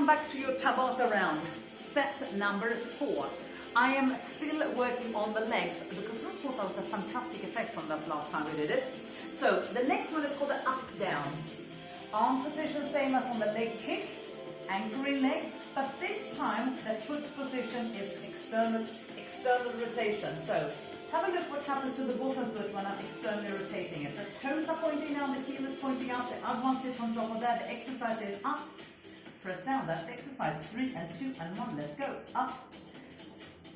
back to your Tabata round, set number 4. I am still working on the legs because I thought that was a fantastic effect from that last time we did it. So the next one is called the up-down. Arm position same as on the leg kick, anchoring leg, but this time the foot position is external rotation. So have a look what happens to the bottom foot when I'm externally rotating it. The toes are pointing down, the heel is pointing up, the other one sits on top of that. The exercise is up, press down. That's the exercise. 3 and 2 and 1. Let's go. Up.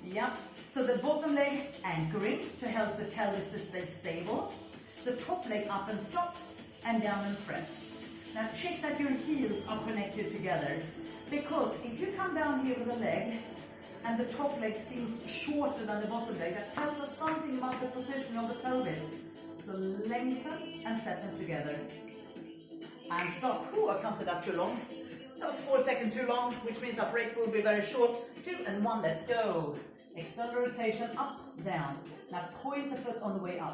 Yep. So the bottom leg anchoring to help the pelvis to stay stable. The top leg up and stop, and down and press. Now check that your heels are connected together, because if you come down here with the leg and the top leg seems shorter than the bottom leg, that tells us something about the position of the pelvis. So lengthen and set them together. And stop. I counted up too long. That was 4 seconds too long, which means our break will be very short. 2 and 1, let's go. External rotation, up, down. Now point the foot on the way up.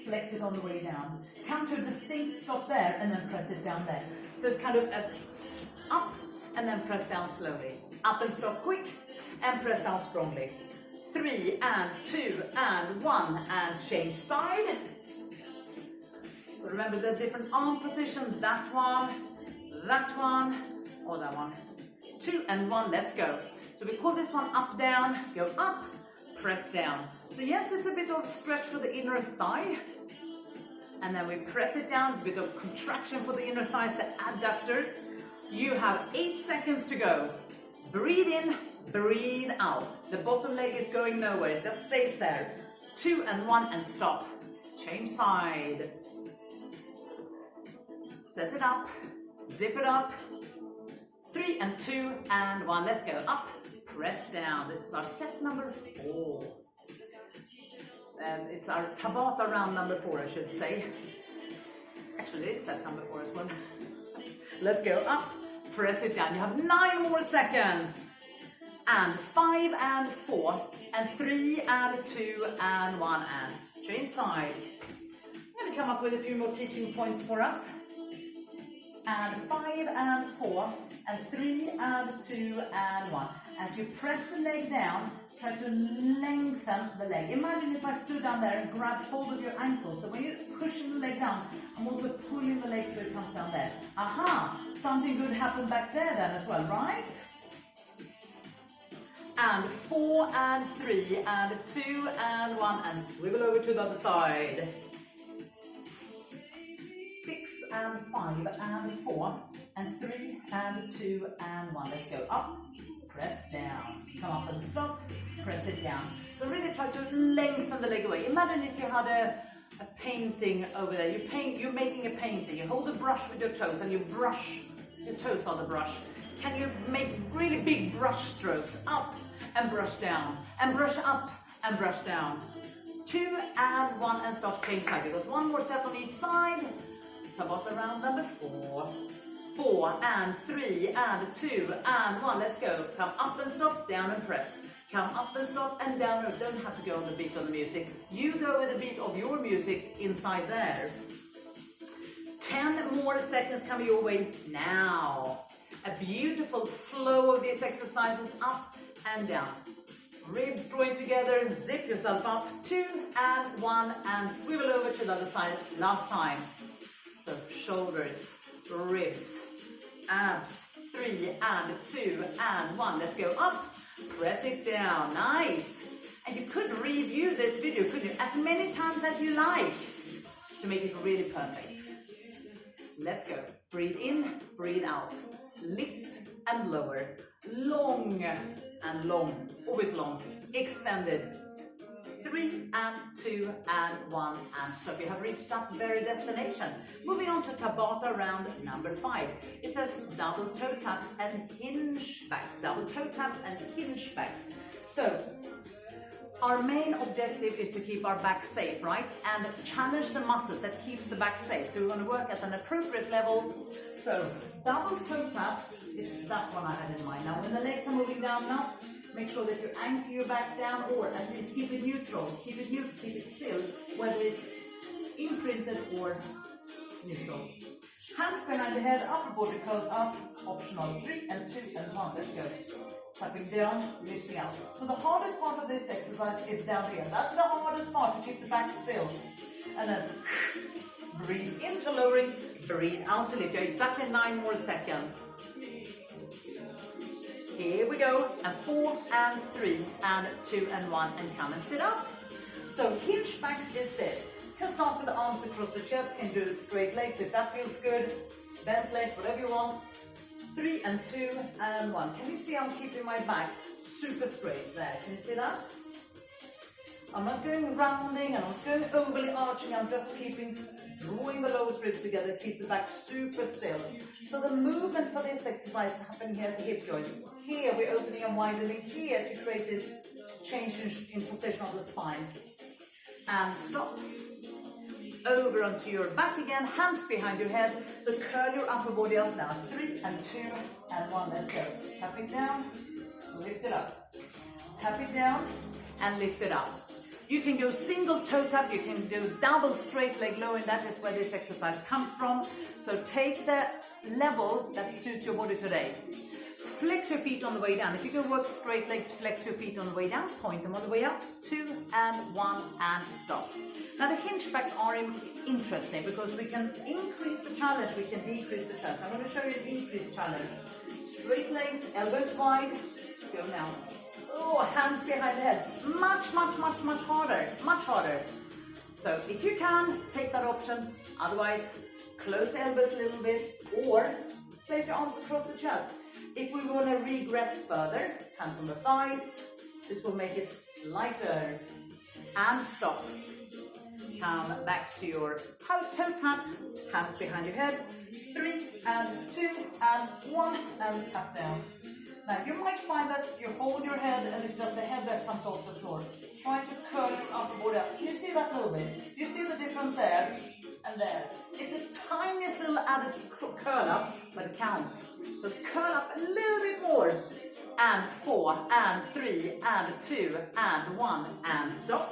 Flex it on the way down. Come to a distinct stop there and then press it down there. So it's kind of up and then press down slowly. Up and stop quick and press down strongly. 3 and 2 and 1 and change side. So remember the different arm positions, that one, or that one. 2 and 1, let's go. So we call this one up, down, go up, press down. So yes, it's a bit of stretch for the inner thigh. And then we press it down, it's a bit of contraction for the inner thighs, the adductors. You have 8 seconds to go. Breathe in, breathe out. The bottom leg is going nowhere, it just stays there. 2 and 1 and stop. Change side. Set it up, zip it up. 3 and 2 and 1, let's go. Up, press down. This is our set number 4. And it's our Tabata round number 4, I should say. Actually, it's set number 4 as well. Let's go up, press it down. You have 9 more seconds. And 5 and 4 and 3 and 2 and 1 and change side. I'm going to come up with a few more teaching points for us. And 5 and 4 and 3 and 2 and 1. As you press the leg down, try to lengthen the leg. Imagine if I stood down there and grabbed hold of your ankles. So when you're pushing the leg down, I'm also pulling the leg so it comes down there. Aha! Something good happened back there then as well, right? And 4 and 3 and 2 and 1 and swivel over to the other side. 6 and 5 and 4 and 3 and 2 and 1. Let's go up, press down, come up and stop, press it down. So really try to lengthen the leg away. Imagine if you had a painting over there. You're making a painting. You hold the brush with your toes and you brush. Your toes on the brush. Can you make really big brush strokes? Up and brush down and brush up and brush down. 2 and 1 and stop, change side. We've got 1 more set on each side. Tabata round number 4. 4 and 3 and 2 and 1. Let's go. Come up and stop, down and press. Come up and stop and down. Don't have to go on the beat of the music. You go with the beat of your music inside there. 10 more seconds coming your way now. A beautiful flow of these exercises up and down. Ribs drawing together, zip yourself up. 2 and 1 and swivel over to the other side. Last time. So shoulders, ribs, abs, 3 and 2 and 1. Let's go up, press it down, nice. And you could review this video, couldn't you, as many times as you like to make it really perfect. Let's go, breathe in, breathe out, lift and lower, long and long, always long, extended. 3 and 2 and 1 and stop. You have reached that very destination. Moving on to Tabata round number 5. It says double toe taps and hinge backs. Double toe taps and hinge backs. So our main objective is to keep our back safe, right? And challenge the muscle that keeps the back safe. So we're going to work at an appropriate level. So double toe taps is that one I had in mind. Now when the legs are moving down now, make sure that you anchor your back down, or at least keep it neutral. Keep it still, whether it's imprinted or neutral. Hands behind the head, upper body curls up, optional 3 and 2 and 1, let's go. Tapping down, lifting out. So the hardest part of this exercise is down here. That's the hardest part, to keep the back still. And then breathe into lowering, breathe out to lift. Exactly 9 more seconds. Here we go, and 4 and 3 and 2 and 1, and come and sit up. So hinge backs is this. You can start with the arms across the chest, can do straight legs if that feels good, bent legs, whatever you want. 3 and 2 and 1. Can you see I'm keeping my back super straight there? Can you see that? I'm not going rounding, I'm not going overly arching, I'm just drawing the lowest ribs together, keep the back super still. So the movement for this exercise is happening here at the hip joints. Here we're opening and widening here to create this change in position of the spine. And stop. Over onto your back again, hands behind your head. So curl your upper body up now. 3 and 2 and 1, let's go. Tap it down, lift it up. Tap it down and lift it up. You can go single toe tap, you can do double straight leg low, and that is where this exercise comes from. So take the level that suits your body today. Flex your feet on the way down. If you go work straight legs, flex your feet on the way down, point them on the way up. 2 and 1 and stop. Now the hinge backs are interesting because we can increase the challenge, we can decrease the challenge. I'm going to show you an increased challenge. Straight legs, elbows wide. Go now. Oh, hands behind the head. Much harder. Much harder. So if you can, take that option. Otherwise, close the elbows a little bit or place your arms across the chest. If we want to regress further, hands on the thighs. This will make it lighter. And stop. Come back to your toe tap, hands behind your head, 3 and 2 and 1 and tap down. Now you might find that you hold your head and it's just the head that comes off the floor. Try to curl your upper body up. Can you see that a little bit? Do you see the difference there and there? It's the tiniest little added curl up, but it counts. So curl up a little bit more. And 4 and 3 and 2 and 1 and stop.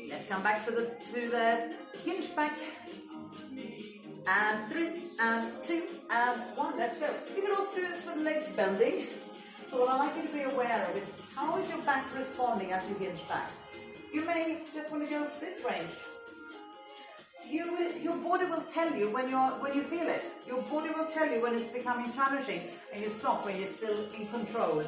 Let's come back to the hinge back. And 3 and 2 and 1. Let's go. You can also do this with legs bending. So what I like you to be aware of is how is your back responding as you hinge back. You may just want to go this range. Your body will tell you when you feel it. Your body will tell you when it's becoming challenging, and you stop when you're still in control.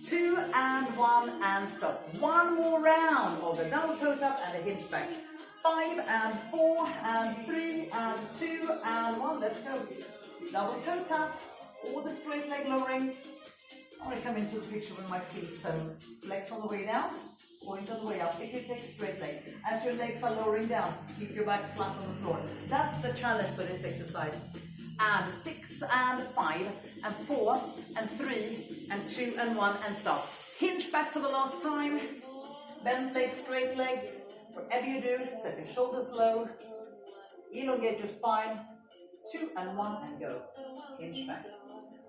2 and 1 and stop. One more round of the double toe tap and the hinge backs. 5 and 4 and 3 and 2 and 1. Let's go. Double toe tap or the straight leg lowering. I want to come into the picture with my feet. So flex on the way down, point on the way up. If you take straight leg, as your legs are lowering down, keep your back flat on the floor. That's the challenge for this exercise. And 6 and 5 and 4 and 3 and 2 and 1 and stop. Hinge back for the last time. Bend legs, straight legs. Whatever you do, set your shoulders low. Elongate your spine. 2 and 1 and go. Hinge back.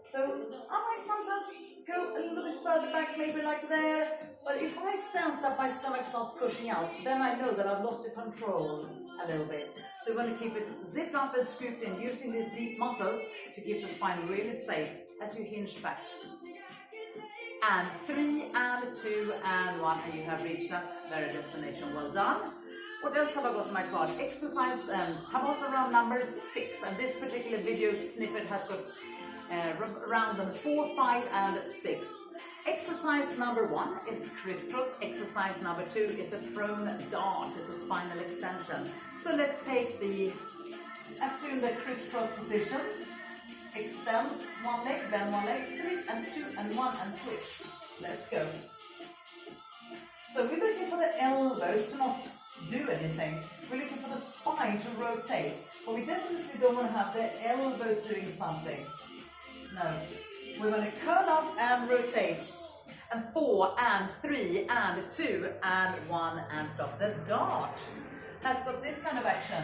So I might sometimes go a little bit further back, maybe like there. But if I sense that my stomach starts pushing out, then I know that I've lost the control a little bit. So we're going to keep it zipped up and scooped in, using these deep muscles to keep the spine really safe as you hinge back. And 3 and 2 and 1, and you have reached that very destination. Well done. What else have I got in my card? Exercise Tabata round number 6, and this particular video snippet has got round number 4, 5 and 6. Exercise number 1 is crisscross. Exercise number 2 is a prone dart, it's a spinal extension. So let's take assume the crisscross position. Extend one leg, bend one leg, 3 and 2 and 1 and switch. Let's go. So we're looking for the elbows to not do anything. We're looking for the spine to rotate. But we definitely don't want to have the elbows doing something. No. We're going to curl up and rotate. And 4 and 3 and 2 and 1 and stop. The dart has got this kind of action.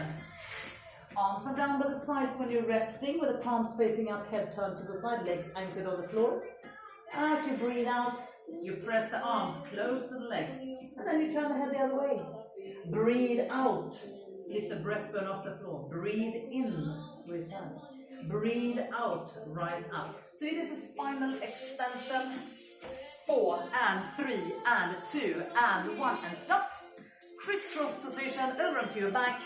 Arms are down by the sides when you're resting, with the palms facing up, head turned to the side, legs anchored on the floor. As you breathe out, you press the arms close to the legs, and then you turn the head the other way. Breathe out, Lift the breastbone off the floor. Breathe in, return. Breathe out, rise up. So it is a spinal extension. 4 and 3 and 2 and 1 and stop. Crisscross position, over onto your back.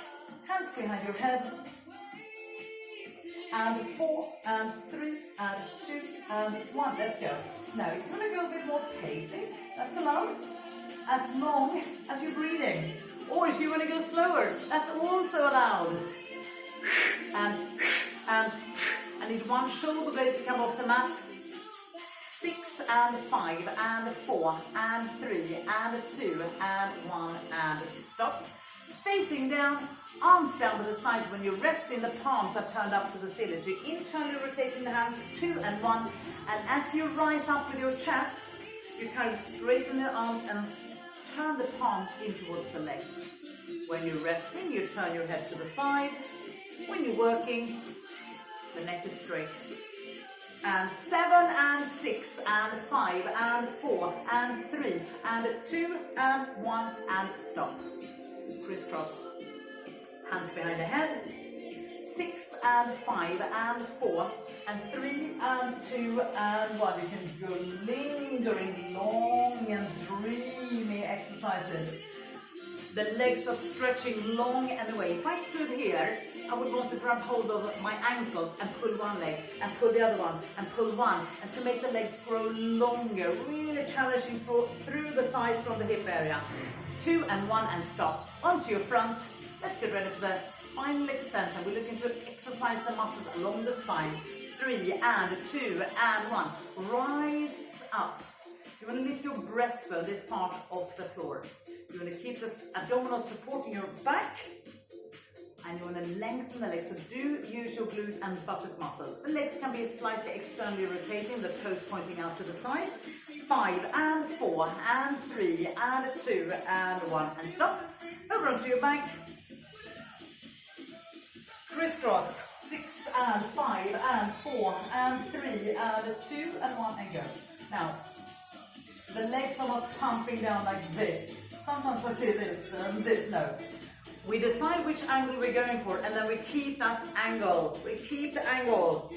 Hands behind your head. And 4 and 3 and 2 and 1. Let's go. Now if you want to go a bit more pacey, that's allowed. As long as you're breathing. Or if you want to go slower, that's also allowed. And I need one shoulder blade to come off the mat. 6 and 5 and 4 and 3 and 2 and 1 and stop. Facing down, arms down to the sides. When you're resting, the palms are turned up to the ceiling. So you're internally rotating the hands 2 and 1. And as you rise up with your chest, you kind of straighten the arms and turn the palms in towards the legs. When you're resting, you turn your head to the side. When you're working, the neck is straight. And 7 and 6 and 5 and 4 and 3 and 2 and 1 and stop. Crisscross. Hands behind the head. 6 and 5 and 4 and 3 and 2 and 1. You can go lingering long and dreamy exercises. The legs are stretching long and away. If I stood here, I would want to grab hold of my ankles and pull one leg and pull the other one and pull one, and to make the legs grow longer, really challenging through the thighs from the hip area. 2 and 1 and stop. Onto your front. Let's get ready for the spinal extension. We're looking to exercise the muscles along the spine. 3 and 2 and 1. Rise up. You want to lift your breastbone, this part off the floor. You want to keep this abdominal supporting your back. And you want to lengthen the legs. So do use your glute and buttock muscles. The legs can be slightly externally rotating, the toes pointing out to the side. 5 and 4 and 3 and 2 and 1 and stop. Over onto your back. Crisscross. 6 and 5 and 4 and 3 and 2 and 1 and go. Now, the legs are not pumping down like this. Sometimes I see this and this. No. We decide which angle we're going for, and then we keep that angle. We keep the angle.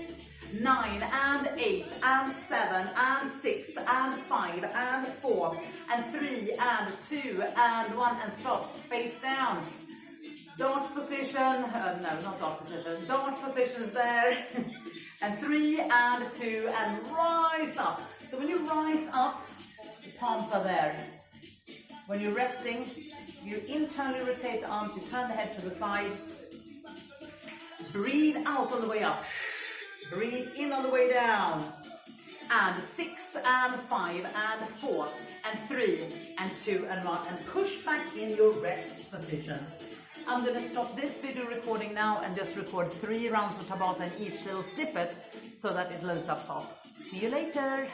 9 and 8 and 7 and 6 and 5 and 4 and 3 and 2 and 1 and stop. Face down. Dart position. No, not dart position. Dart position is there. And 3 and 2 and rise up. So when you rise up, the palms are there. When you're resting, you internally rotate the arms, you turn the head to the side. Breathe out on the way up. Breathe in on the way down. And 6 and 5 and 4 and 3 and 2 and 1. And push back in your rest position. I'm going to stop this video recording now and just record 3 rounds of Tabata in each little snippet so that it loads up top. See you later.